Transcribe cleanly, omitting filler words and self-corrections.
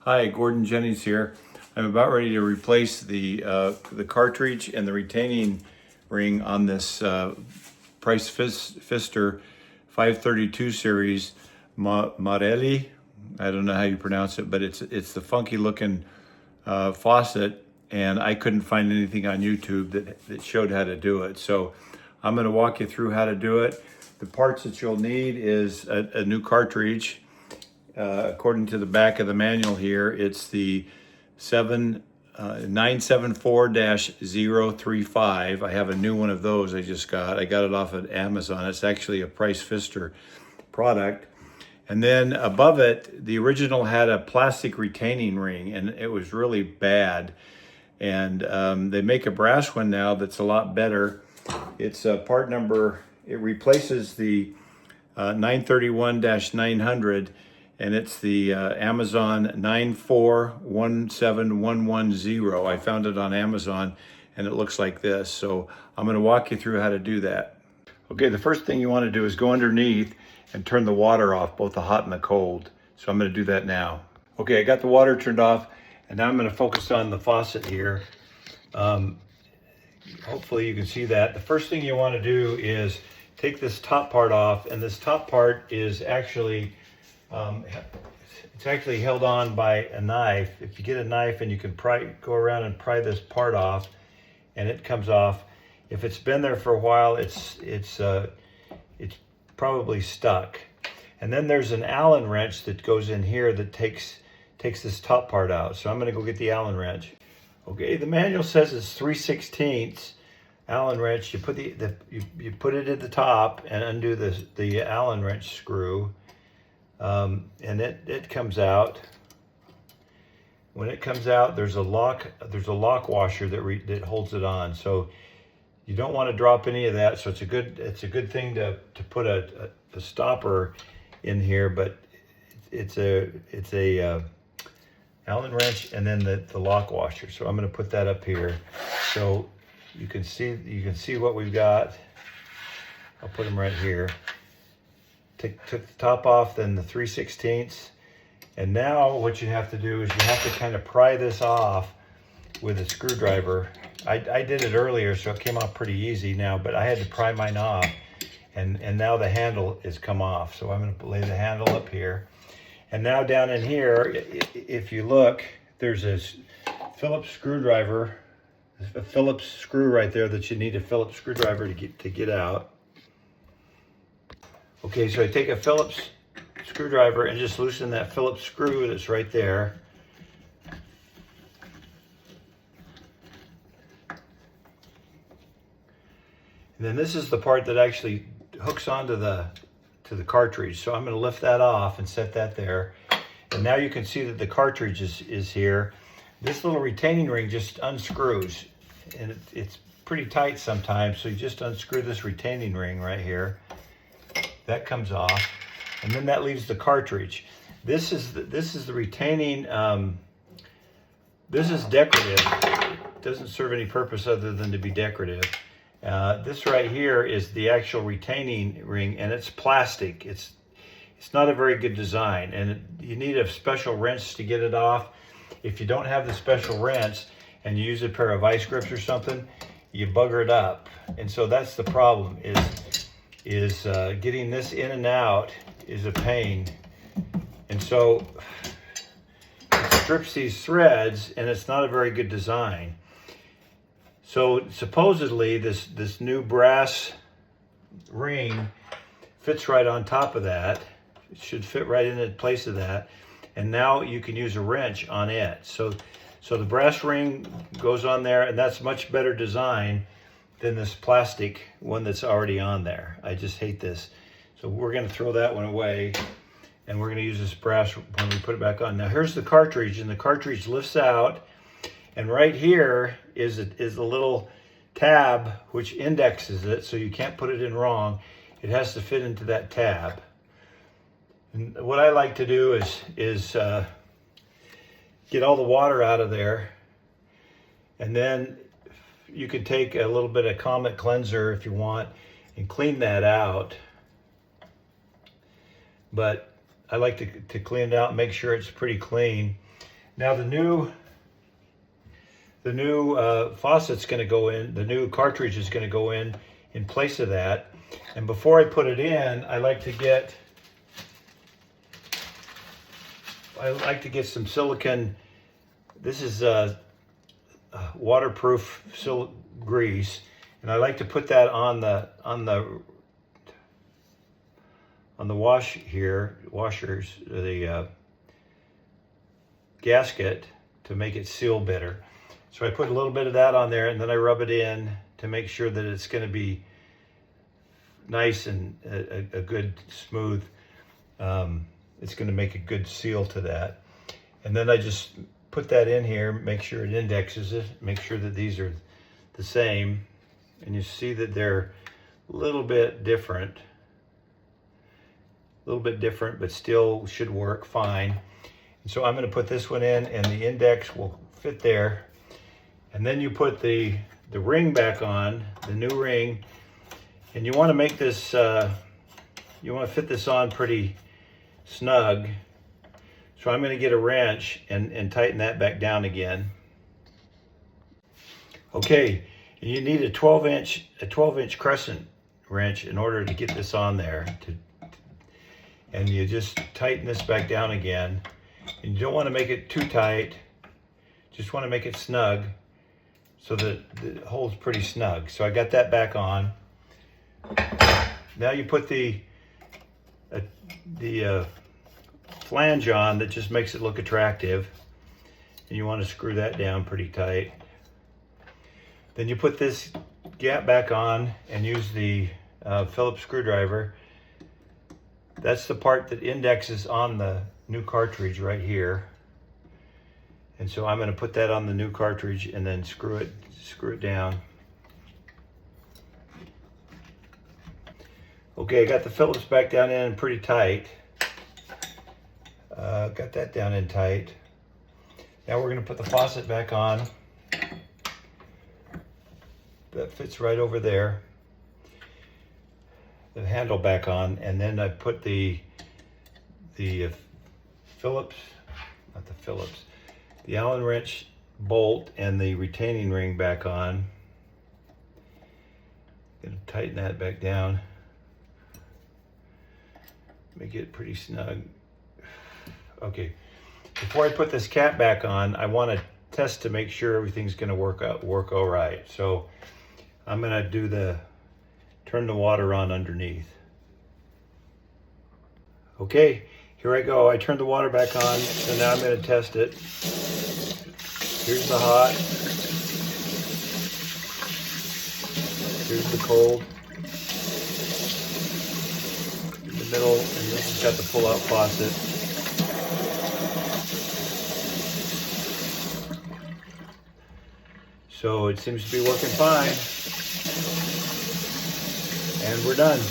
Hi, Gordon Jennings here. I'm about ready to replace the cartridge and the retaining ring on this Price Pfister 532 series Marielle. I don't know how you pronounce it, but it's the funky looking faucet, and I couldn't find anything on YouTube that showed how to do it. So I'm going to walk you through how to do it. The parts that you'll need is a new cartridge. According to the back of the manual here, it's the 974-035. I have a new one of those I just got. I got it off of Amazon. It's actually a Price Pfister product. And then above it, the original had a plastic retaining ring, and it was really bad. And they make a brass one now that's a lot better. It's part number, it replaces the 931-900, and it's the Amazon 9417110. I found it on Amazon, and it looks like this. So I'm going to walk you through how to do that. Okay, the first thing you want to do is go underneath and turn the water off, both the hot and the cold. So I'm going to do that now. Okay, I got the water turned off, and now I'm going to focus on the faucet here. Hopefully you can see that. The first thing you want to do is take this top part off, and this top part is actually it's actually held on by a knife. If you get a knife and you can go around and pry this part off, and it comes off. If it's been there for a while, it's probably stuck. And then there's an Allen wrench that goes in here that takes this top part out. So I'm going to go get the Allen wrench. Okay, the manual says it's 3/16 Allen wrench. You put you put it at the top and undo the Allen wrench screw. And it comes out. When it comes out, there's a lock washer that holds it on. So you don't want to drop any of that. So it's a good thing to put a stopper in here, but it's a Allen wrench and then the lock washer. So I'm going to put that up here so you can see what we've got. I'll put them right here. Took the top off, then the 3/16. And now what you have to do is you have to kind of pry this off with a screwdriver. I did it earlier, so it came off pretty easy now, but I had to pry mine off, and now the handle is come off. So I'm going to lay the handle up here. And now down in here, if you look, there's this Phillips screwdriver, a Phillips screw right there that you need a Phillips screwdriver to get out. Okay, so I take a Phillips screwdriver and just loosen that Phillips screw that's right there. And then this is the part that actually hooks onto the cartridge. So I'm going to lift that off and set that there. And now you can see that the cartridge is here. This little retaining ring just unscrews, and it's pretty tight sometimes. So you just unscrew this retaining ring right here. That comes off, and then that leaves the cartridge. This is the retaining. This is decorative. It doesn't serve any purpose other than to be decorative. This right here is the actual retaining ring, and it's plastic. It's not a very good design, and you need a special wrench to get it off. If you don't have the special wrench and you use a pair of vice grips or something, you bugger it up. And so that's the problem, is getting this in and out is a pain. And so it strips these threads, and it's not a very good design. So supposedly this new brass ring fits right on top of that. It should fit right in the place of that. And now you can use a wrench on it. So the brass ring goes on there, and that's much better design than this plastic one that's already on there. I just hate this. So we're going to throw that one away, and we're going to use this brass when we put it back on. Now here's the cartridge, and the cartridge lifts out, and right here is a little tab which indexes it, so you can't put it in wrong. It has to fit into that tab. And what I like to do is get all the water out of there, and then you could take a little bit of Comet cleanser if you want and clean that out. But I like to clean it out and make sure it's pretty clean. Now the new faucet's going to go in, the new cartridge is going to go in place of that. And before I put it in, I like to get some silicone. This is waterproof grease, and I like to put that on the washers, the gasket, to make it seal better. So I put a little bit of that on there, and then I rub it in to make sure that it's going to be nice and a good smooth. It's going to make a good seal to that. And then I just put that in here, make sure it indexes it, make sure that these are the same. And you see that they're a little bit different, but still should work fine. And so I'm going to put this one in, and the index will fit there. And then you put the ring back on, the new ring, and you want to make this, you want to fit this on pretty snug. So I'm going to get a wrench and tighten that back down again. Okay, and you need a 12-inch crescent wrench in order to get this on there. And you just tighten this back down again. And you don't want to make it too tight. Just want to make it snug so that it holds pretty snug. So I got that back on. Now you put the flange on that just makes it look attractive. And you want to screw that down pretty tight. Then you put this gap back on and use the Phillips screwdriver. That's the part that indexes on the new cartridge right here. And so I'm going to put that on the new cartridge and then screw it down. Okay, I got the Phillips back down in pretty tight. Got that down in tight. Now we're going to put the faucet back on. That fits right over there. The handle back on, and then I put the Phillips, not the Phillips, the Allen wrench bolt and the retaining ring back on. Gonna tighten that back down. Make it pretty snug. Okay, before I put this cap back on, I want to test to make sure everything's gonna work all right. So I'm gonna turn the water on underneath. Okay, here I go. I turned the water back on, so now I'm going to test it. Here's the hot. Here's the cold. In the middle, and this has got the pull-out faucet. So it seems to be working fine. And we're done.